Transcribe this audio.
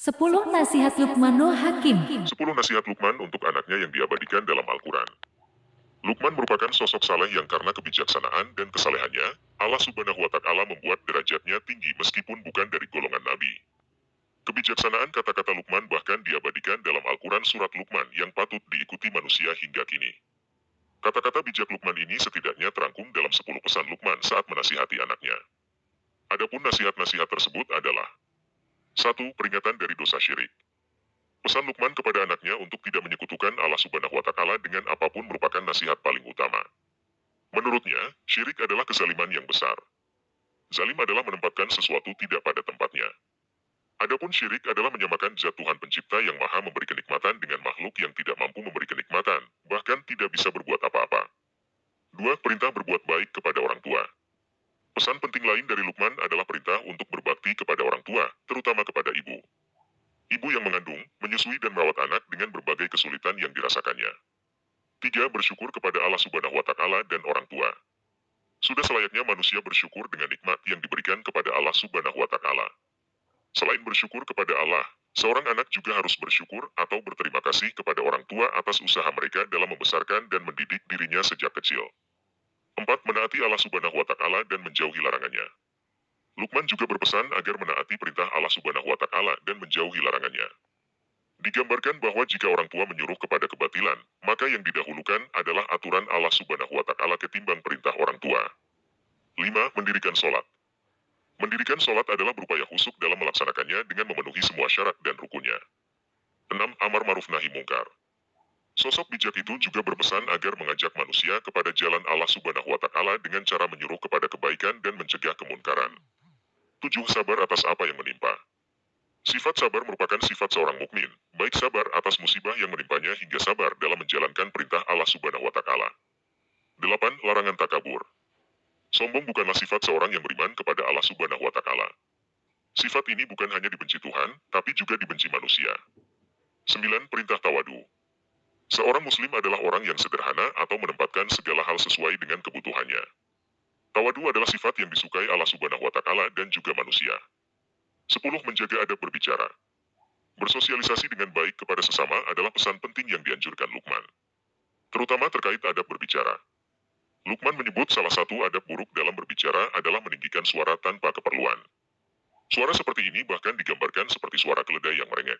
10 nasihat Luqmanul Hakim. 10 nasihat Luqman untuk anaknya yang diabadikan dalam Al-Quran. Luqman merupakan sosok saleh yang karena kebijaksanaan dan kesalehannya, Allah Subhanahu wa Ta'ala membuat derajatnya tinggi meskipun bukan dari golongan nabi. Kebijaksanaan kata-kata Luqman bahkan diabadikan dalam Al-Quran surat Luqman yang patut diikuti manusia hingga kini. Kata-kata bijak Luqman ini setidaknya terangkum dalam 10 pesan Luqman saat menasihati anaknya. Adapun nasihat-nasihat tersebut adalah: 1. Peringatan dari dosa syirik. Pesan Luqman kepada anaknya untuk tidak menyekutukan Allah Subhanahu wa Ta'ala dengan apapun merupakan nasihat paling utama. Menurutnya, syirik adalah kezaliman yang besar. Zalim adalah menempatkan sesuatu tidak pada tempatnya. Adapun syirik adalah menyamakan zat Tuhan pencipta yang maha memberi kenikmatan dengan makhluk yang tidak mampu memberi kenikmatan, bahkan tidak bisa berbuat apa-apa. 2. Perintah berbuat baik kepada orang tua. Pesan penting lain dari Luqman adalah perintah untuk berbakti kepada orang tua, terutama kepada ibu. Ibu yang mengandung, menyusui dan merawat anak dengan berbagai kesulitan yang dirasakannya. 3. Bersyukur kepada Allah Subhanahu wa Ta'ala dan orang tua. Sudah selayaknya manusia bersyukur dengan nikmat yang diberikan kepada Allah Subhanahu wa Ta'ala. Selain bersyukur kepada Allah, seorang anak juga harus bersyukur atau berterima kasih kepada orang tua atas usaha mereka dalam membesarkan dan mendidik dirinya sejak kecil. 4. Menaati Allah Subhanahu wa Ta'ala dan menjauhi larangannya. Luqman juga berpesan agar menaati perintah Allah Subhanahu wa Ta'ala dan menjauhi larangannya. Digambarkan bahwa jika orang tua menyuruh kepada kebatilan, maka yang didahulukan adalah aturan Allah Subhanahu wa Ta'ala ketimbang perintah orang tua. 5. Mendirikan sholat. Mendirikan sholat adalah berupaya khusyuk dalam melaksanakannya dengan memenuhi semua syarat dan rukunnya. 6. Amar ma'ruf nahi mungkar. Sosok bijak itu juga berpesan agar mengajak manusia kepada jalan Allah Subhanahu wa Ta'ala dengan cara menyuruh kepada kebaikan dan mencegah kemunkaran. 7. Sabar atas apa yang menimpa. Sifat sabar merupakan sifat seorang mukmin, baik sabar atas musibah yang menimpanya hingga sabar dalam menjalankan perintah Allah Subhanahu wa Ta'ala. 8. Larangan takabur. Sombong bukanlah sifat seorang yang beriman kepada Allah Subhanahu wa Ta'ala. Sifat ini bukan hanya dibenci Tuhan, tapi juga dibenci manusia. 9. Perintah tawadu. Seorang muslim adalah orang yang sederhana atau menempatkan segala hal sesuai dengan kebutuhannya. Tawadu adalah sifat yang disukai Allah Subhanahu wa Ta'ala dan juga manusia. 10. Menjaga adab berbicara. Bersosialisasi dengan baik kepada sesama adalah pesan penting yang dianjurkan Luqman, terutama terkait adab berbicara. Luqman menyebut salah satu adab buruk dalam berbicara adalah meninggikan suara tanpa keperluan. Suara seperti ini bahkan digambarkan seperti suara keledai yang merengek.